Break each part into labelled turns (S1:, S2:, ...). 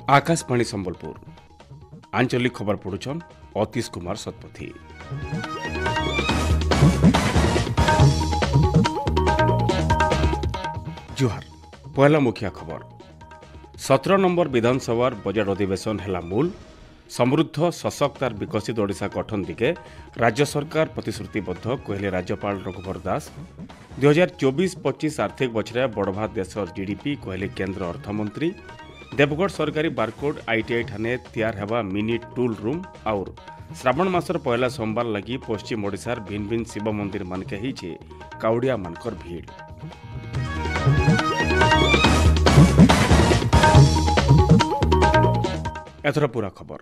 S1: आकाशवाणी संबलपुर आंचलिक खबर पढ़ुछन अतीश कुमार सतपथी। जुहार पहला मुखिया खबर 17 नंबर विधानसभा बजट अधिवेशन है मूल समृद्ध सशक्त और विकसित ओडिशा गठन दिगे राज्य सरकार प्रतिश्रुतिबद्ध कहले राज्यपाल रघुवर दास। 2024-25 आर्थिक बछरे बढ़वा देशर जीडीपी कहले केंद्र अर्थमंत्री। देवगढ़ सरकारी बारकोड आईटीआई ठाने तैयार हेबा मिनी टूल रूम और श्रावण मासर पहला सोमवार लगी पश्चिम ओडिशार भिन्न भिन्न शिव मंदिर मानके ही काउड़िया मानकर भीड़। एथर पूरा खबर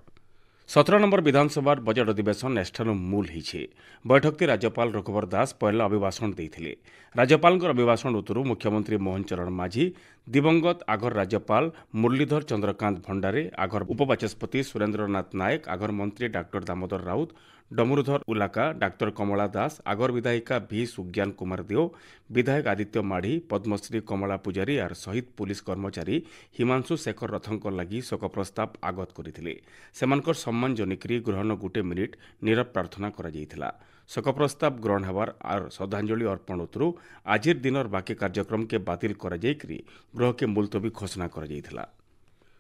S1: 17 नंबर विधानसभा बजट अधिवेशन एष्ठानु मूल होइछे। बैठक राज्यपाल रघुवर दास पहला अभिभाषण देइथिले। राज्यपाल अभिभाषण उत्तरु मुख्यमंत्री मोहन चरण माझी, दिवंगत आगर राज्यपाल मुरलीधर चंद्रकांत भंडारे, आगर उपबाचस्पति सुरेंद्रनाथ नायक, आगर मंत्री डॉक्टर दामोदर राउत, डमरुधर उलाका, डॉक्टर कमला दास, आगर विधायिका भी सुज्ञान कुमार देव, विधायक आदित्य माढ़ी, पद्मश्री कमला पूजारी और शहीद पुलिस कर्मचारी हिमांशु शेखर रथंक लगी शोक प्रस्ताव आगत करथिले। सेमानकर सम्मान जनिकरी ग्रहण गोटे मिनिट नीरव प्रार्थना करा जायथिला। शोक प्रस्ताव ग्रहण हेबार और श्रद्धांजलि अर्पण उत्तरु आजिर दिनर बाकी कार्यक्रम के बातिल करा जायकरी गृह के मुलतवी घोषणा करा जायथिला।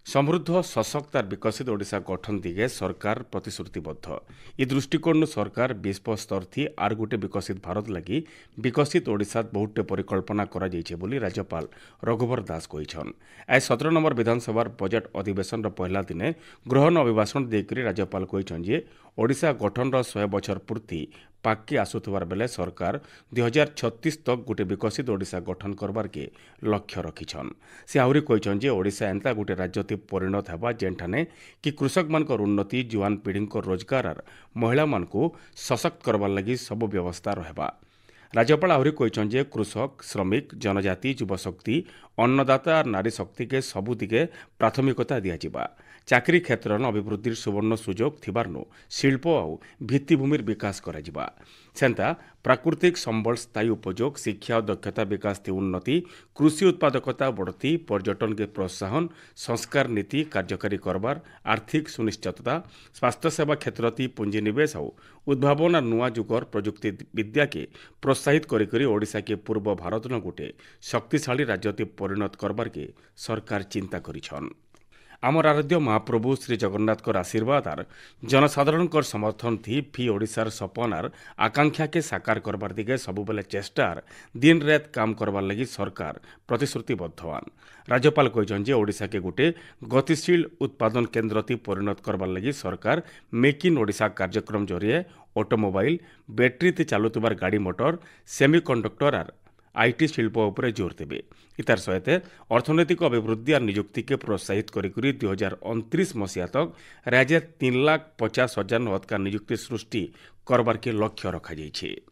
S1: समृद्ध सशक्त और विकसित ओडिशा गठन दिगे सरकार प्रतिश्रुतिबद्ध। इ दृष्टिकोण सरकार विश्व स्तर थी आर गोटे विकसित भारत लगी विकसित ओडिशा बहुटे परिकल्पना करा जायछे बोली राज्यपाल रघुवर दास कहिछन। आज 17 नंबर विधानसभा बजट अधिवेशन पहला दिने ग्रहण अभिभाषण देकरी राज्यपाल कहिछन जे ओडिशा गठन 100 बछर पूर्ति पाकि आसुथबार बेले सरकार 2036 तक गोटे विकसित ओडिशा गठन करबार के लक्ष्य रखिछन। से आहुरी कहिछन जे ओडिशा एंता गोटे राज्य परिणत हेबा जेंठाने कि कृषक मानकर उन्नति, जुआन पीढ़ी रोजगार और महिला मानकु सशक्त करबार लगी सबु व्यवस्था रहबा। राज्यपाल आहुरी कहिछन जे कृषक, श्रमिक, जनजाति, युवशक्ति, अन्नदाता और नारी शक्ति के सबु दिगे प्राथमिकता दियाजिबा। चाकरी क्षेत्र अभिवृद्धि सुवर्ण सुजोग थिबारनु शिल्प और भित्तिभूमिर विकास कराजिबा। सेंता प्राकृतिक संबल स्थायी उपयोग, शिक्षा और दक्षता विकास थी उन्नति, कृषि उत्पादकता बढ़ती, पर्यटन के प्रोत्साहन, संस्कार नीति कार्यकारी करबार, आर्थिक सुनिश्चितता, स्वास्थ्य सेवा क्षेत्र थी पुंजीनिवेश और उद्भावन और नुआ जुगर प्रजुक्ति विद्या के प्रोत्साहित करी ओडिशा के पूर्व भारत न गोटे शक्तिशाली राज्य परिणत करबार के सरकार चिंता करिछन। आमर आराध्य महाप्रभु श्री जगन्नाथ आशीर्वाद और जनसाधारण समर्थन थी फी ओडिशार सपन और आकांक्षा के साकार करबार दिगे सबुबले चेष्टार दिन रात काम करबार लगी सरकार प्रतिश्रुतिबद्धवान। राज्यपाल कहिछन जे ओडिशा के गोटे गतिशील उत्पादन केन्द्र थी परिणत करबार लगी सरकार मेक इन ओडिशा कार्यक्रम जरिए ऑटोमोबाइल, बैटेरी थी चालुतबार गाड़ी मोटर, सेमीकंडक्टर और आईटी शिल्प उपरे जोर देवे। इतार सहित अर्थनैतिक अभिवृद्धि और नियुक्ति के प्रोत्साहित करी 2029 मसीहा तक राज्य 3,50,000 अधिक नियुक्ति सृष्टि करबार के लक्ष्य रखा जायछे।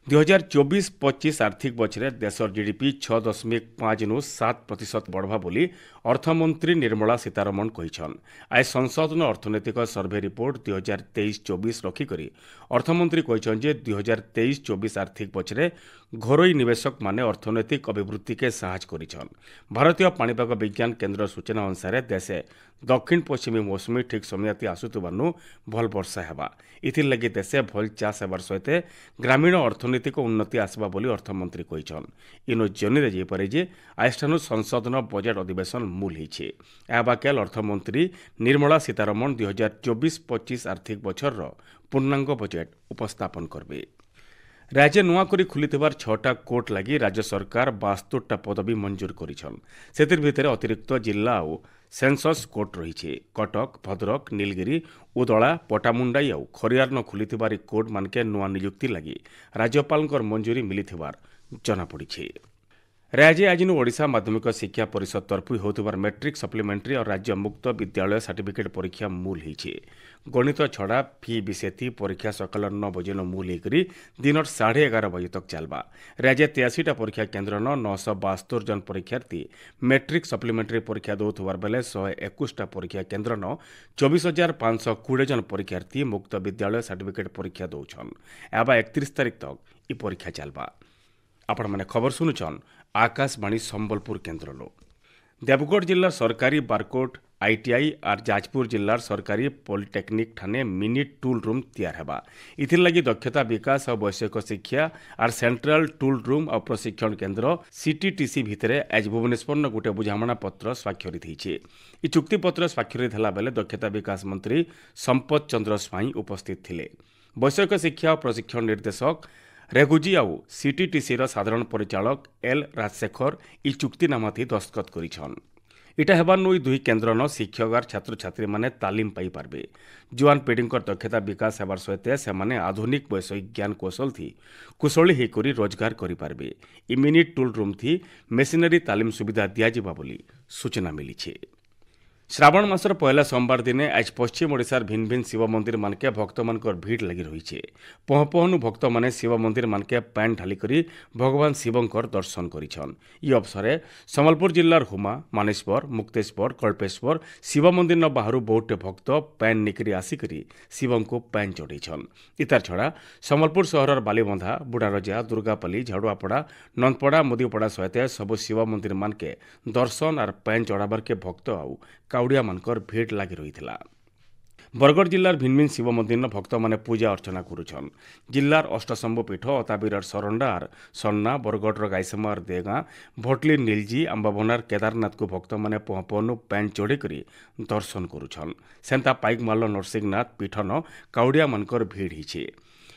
S1: 2024-25 आर्थिक बछरे देशर जीडीपी 6.5-7% बढ़वा बोली अर्थमंत्री निर्मला सीतारमण कहिछन। आज संसद अर्थनैतिक सर्वे रिपोर्ट 2023-24 रखिकरी अर्थमंत्री कहिछन जे 2023-24 आर्थिक बछरे घरोई निवेशक माने अर्थनैतिक अभिवृद्धि के साहाय्य करिछन। भारतीय पाणीपाग विज्ञान केन्द्र सूचना अनुसार देशे दक्षिण पश्चिमी मौसुमी ठीक समयती आसुथबारनु भल वर्षा हेबा। इथिर लगी देशे भल चाष हेबार सहित ग्रामीण अर्थनैतिक उन्नति आसबा बोली अर्थमंत्री कहिछन। इनो जनिरे जेपरे जे आजठानु संसदन बजट अधिवेशन मूल होइछे। या बाकेल अर्थमंत्री निर्मला सीतारमण 2024-25 आर्थिक बछर पूर्णांग बजट उपस्थापन करबे। राज्य नुआकरी खुलिथिबार 6टा कोर्ट लगी राज्य सरकार 72टा पदवी मंजूर करिछन। सेतिर भितरे अतिरिक्त जिला और सेंसस कोर्ट रही। कटक, भद्रक, नीलगिरी, उदला, पटामुंडाई और खरियार न खुलिथिबार कोर्ट मानके नुआ नियुक्ति लगी राज्यपाल मंजूरी मिलिथिबार जनापड़ी। राज्य आज ओडिशा माध्यमिक शिक्षा परिषद तरफु होतिबार मैट्रिक सप्लीमेंट्री और राज्य मुक्त विद्यालय सर्टिफिकेट परीक्षा मूल होइछे। गणित छड़ा फी विषय थी परीक्षा सकाल 9 बजे मूल होकर दिन 11:30 बजे तक चलबा। राज्य 83टा परीक्षा केन्द्र 972 जन परीक्षार्थी मैट्रिक सप्लीमेंट्री परीक्षा दौथबार बेले 121टा परीक्षा केन्द्र 24,520 जन परीक्षार्थी मुक्त विद्यालय सर्टिफिकेट परीक्षा दौछन। एबा 31 तारिख तक इ परीक्षा चलबा। आपण माने खबर सुनुछन आकाशवाणी संबलपुर केन्द्रलो। देवगढ़ जिला सरकारी बारकोट आईटीआई और जाजपुर जिलार सरकारी पॉलिटेक्निक ठाने मिनी टूल रूम तैयार हेबा। इथिर लगी दक्षता विकास और वैषयिक शिक्षा और सेंट्रल टूल रूम और प्रशिक्षण केन्द्र सीटीटीसी भितर आज भुवनेश्वर गोटे बुझामणा पत्र स्वाक्षरित होइछे। इ चुक्ति पत्र स्वाक्षरित होला बेले दक्षता विकास मंत्री संपत चंद्र स्वाई उपस्थित थिले। वैषयिक शिक्षा और प्रशिक्षण निर्देशक रेगुजी आउ सीटीटीसी साधारण परिचालक एल राजशेखर इ चुक्तिनामाथि दस्तखत करिछन। इटा हेबार नुई दुई केन्द्रन शिक्षक और छात्र छात्री माने तालीम पाई पारबे। जुआन पीढ़ी दक्षता विकास हेबार सहित से आधुनिक वैषयिक ज्ञान कौशल थी कुशली होकर रोजगार करें। इ मिनी टूल रूम थी मेसिनरी तालीम सुविधा दिज्वा बोली सूचना मिली। श्रावण मासर पहला सोमवार दिने आज पश्चिम ओडिशार भिन्न भिन्न शिव मंदिर मानके भक्त मानकर भीड़ लगी रही। पहपहनु भक्त माने शिव मंदिर मानके पान ढालिकरी भगवान शिवंकर दर्शन करिछन। इ अवसरे संबलपुर जिल्लार हुमा, मानेश्वर, मुक्तेश्वर, कल्पेश्वर शिव मंदिर न बाहरु बहुटे भक्त पान निकरी आसिकरी शिवं को पान चढ़ेछन। इतार छड़ा संबलपुर सहरर बालीबंधा, बुढ़ारजा, दुर्गापल्ली, झाड़ुआपड़ा, नंदपड़ा, मुदीपड़ा सहित सबु शिव मंदिर मानके दर्शन और पान चढ़ाबार के भक्त आउ काउड़िया मानकर भीड़ लगी रही। बरगढ़ जिलार भिन्न भिन्न शिव मंदिर भक्त माने पूजा अर्चना करुछन। जिलार अष्टशंभु पीठ अताबीरार सरंडा और सन्ना, बरगढ़ गाईसमार देगा, भोटली नीलजी, अंबाबनार केदारनाथ को भक्त माने पहपहनु पैन चढ़ी करी दर्शन करुछन। सेंता पाइकमाल नरसिंहनाथ पीठन काउड़िया मानकर भीड़ हिचे।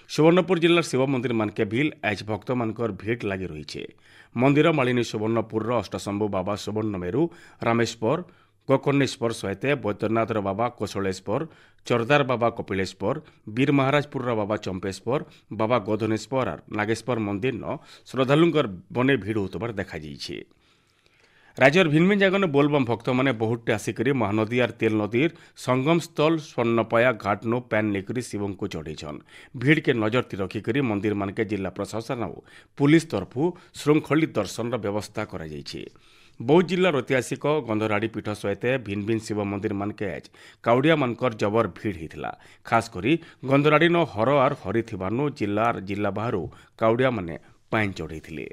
S1: सुवर्णपुर जिलार शिव मंदिर मानके भी आज भक्त मानकर भीड़ लगी रही। मंदिर मालिनी सुवर्णपुर अष्टशंभु बाबा सुवर्णमेरु, रामेश्वर, गोकर्णेश्वर सहित बैद्यनाथर बाबा कोशलेश्वर, चरदार बाबा कपिलेश्वर, वीर महाराजपुर बाबा चंपेश्वर, बाबा गोधनेश्वर और नागेश्वर मंदिर न श्रद्धालुंकर बने भीड़ होतबार देखा जाइछे। राज्यर भिन्न भिन्न जगह बोलबम भक्त माने बहुटे आसिकरी महानदी और तेल नदीर संगम स्थल स्वर्णपया घाट नो पैन लेकरी शिवं को चढ़ेछन। भीड़ के नजर रखिकरी मंदिर मानके जिला प्रशासन और पुलिस तरफु श्रृंखलित दर्शन व्यवस्था करा जाइछे। बौद्ध जिलार ऐतिहासिक गंधराड़ी पीठ सहित भिन्न भिन्न शिव मंदिर मानके आज काउड़िया मानकर जबर भीड़ होता। खासकरी गंधराड़ी न हर और हरी थिबारनु जिला बाहरु काउड़िया माने पाइन चढ़े।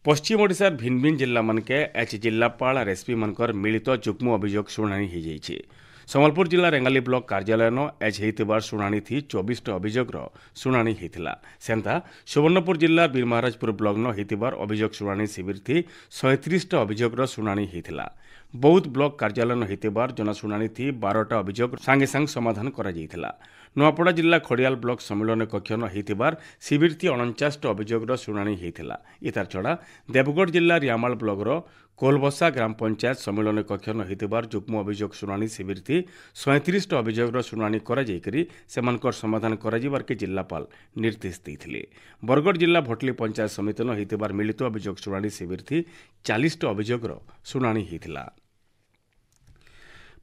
S1: पश्चिम ओडिशार भिन्न भिन्न जिला मानके आज जिलापाल और एसपी मानकर मिलित जुग्म अभियोग शुणाणी हो जाइछे। संबलपुर जिला रेंगाली ब्लॉक कार्यालय न आज होइतिबार शुणाणी थी 24 अभियोगर शुणाणी होता। सेंता सुवर्णपुर जिला वीर महाराजपुर ब्लॉक न होइतिबार अभियोग शुणाणी शिविर थी 37 अभियोगर शुणाणी होता। बौद्ध ब्लॉक कार्यालय न होइतिबार जनशुणाणी थी 12टा अभियोग सांगे सांग समाधान करा जाइथिला। नुआपड़ा जिला खड़ियाल ब्लॉक सम्मेलन कक्ष न होइतिबार शिविर थी 49 अभियोगर शुणाणी होता। इतार छड़ा देवगढ़ जिला रियामाल ब्लॉकर कोलबसा ग्राम पंचायत सम्मेलन कक्ष न होइतिबार जुग्म अभियोग शुणाणी शिविर थी 37 अभियोगर शुणाणी करा जाइकरी सेमानकर समाधान करा जिबार के जिलापाल निर्देश देइथिले। बरगढ़ जिला भोटली पंचायत समिति न होइतिबार मिलित अभियोग शुणाणी शिविर थी 40 अभियोगर शुणाणी होइतिला।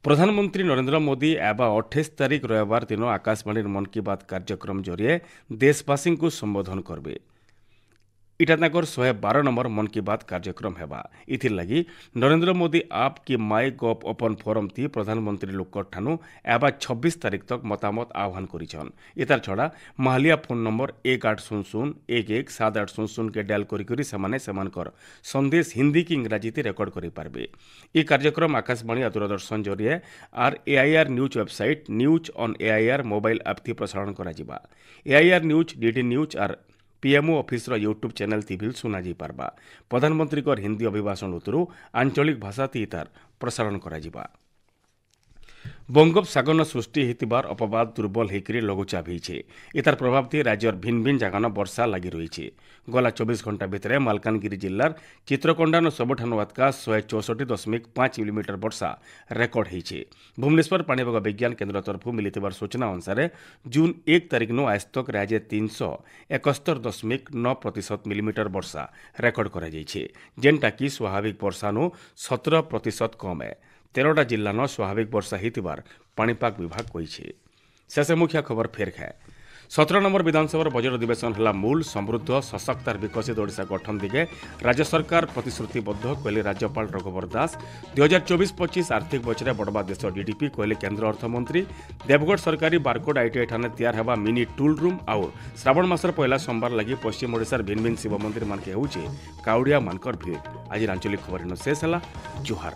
S1: प्रधानमंत्री नरेंद्र मोदी एबा 28 तारीख रविवार दिन आकाशवाणी मन की बात कार्यक्रम जरिए देशवासी को संबोधन करबे। इटा ताकर 112 नंबर मन की बात कार्यक्रम हेबा। इथिर लगी नरेंद्र मोदी आप की माई गॉप ओपन फोरम थी प्रधानमंत्री लोक ठानु एबा 26 तारीख तक मतामत आह्वान करिछन। इतार छड़ा माहलिया फोन नंबर 1800117800 के डायल करी समाने समानकर संदेश हिंदी की इंग्राजी रेकर्ड करि पारबे। ई कार्यक्रम आकाशवाणी और दूरदर्शन जरिए आर AIR news website news on AIR mobile app थी प्रसारण करा जिबा। एआईआर न्यूज, डीडी न्यूज और पीएमओ ऑफिस यूट्यूब चैनल थी भी सुना जी पारबा। प्रधानमंत्री को हिंदी अभिभाषण उतरु आंचलिक भाषा थी तार प्रसारण करा जिबा। बंगोपसागर सृष्टि होतिबार अपवाद दुर्बल होकर लघुचाप होइछे। इतार प्रभाव थी राज्यर भिन्न भिन्न जगह वर्षा लगी रही। गला 24 घंटा भितर मालकानगिरी जिलार चित्रकोंडा सबठानु अधिका 164.5 मिलीमीटर वर्षा रेकर्ड होइछे। भुवनेश्वर पाणीपाग विज्ञान केन्द्र तरफ मिलिथिबार सूचना अनुसार जून 1 तारीख नु आज तक राज्य 371.9% मिलीमीटर वर्षा रेकर्ड करा जाइछे, जेनटा कि स्वाभाविक वर्षा नु 17% कम है। 13टा जिला न स्वाभाविक वर्षा होतिबार पाणीपाग विभाग कहिछे। शेष मुख्य खबर फेर है 17 नंबर विधानसभा बजट अधिवेशन है मूल समृद्ध सशक्त और विकसित ओडिशा गठन दिगे राज्य सरकार प्रतिश्रुतिबद्ध कहले राज्यपाल रघुवर दास। 2024-25 आर्थिक बजरे बढ़वा देश जीडीपी कहले केन्द्र अर्थमंत्री। देवगढ़ सरकारी बारकोड आईटीआई ठाणे तैयार हेबा मिनी टूल रूम आउ श्रावण मासर पहला सोमवार लगी पश्चिम ओडिशार भिन्न भिन्न शिव मंदिर मानके होउछे काउड़िया मानकर भीड़। आज आंचलिक खबर शेष है। जुहार।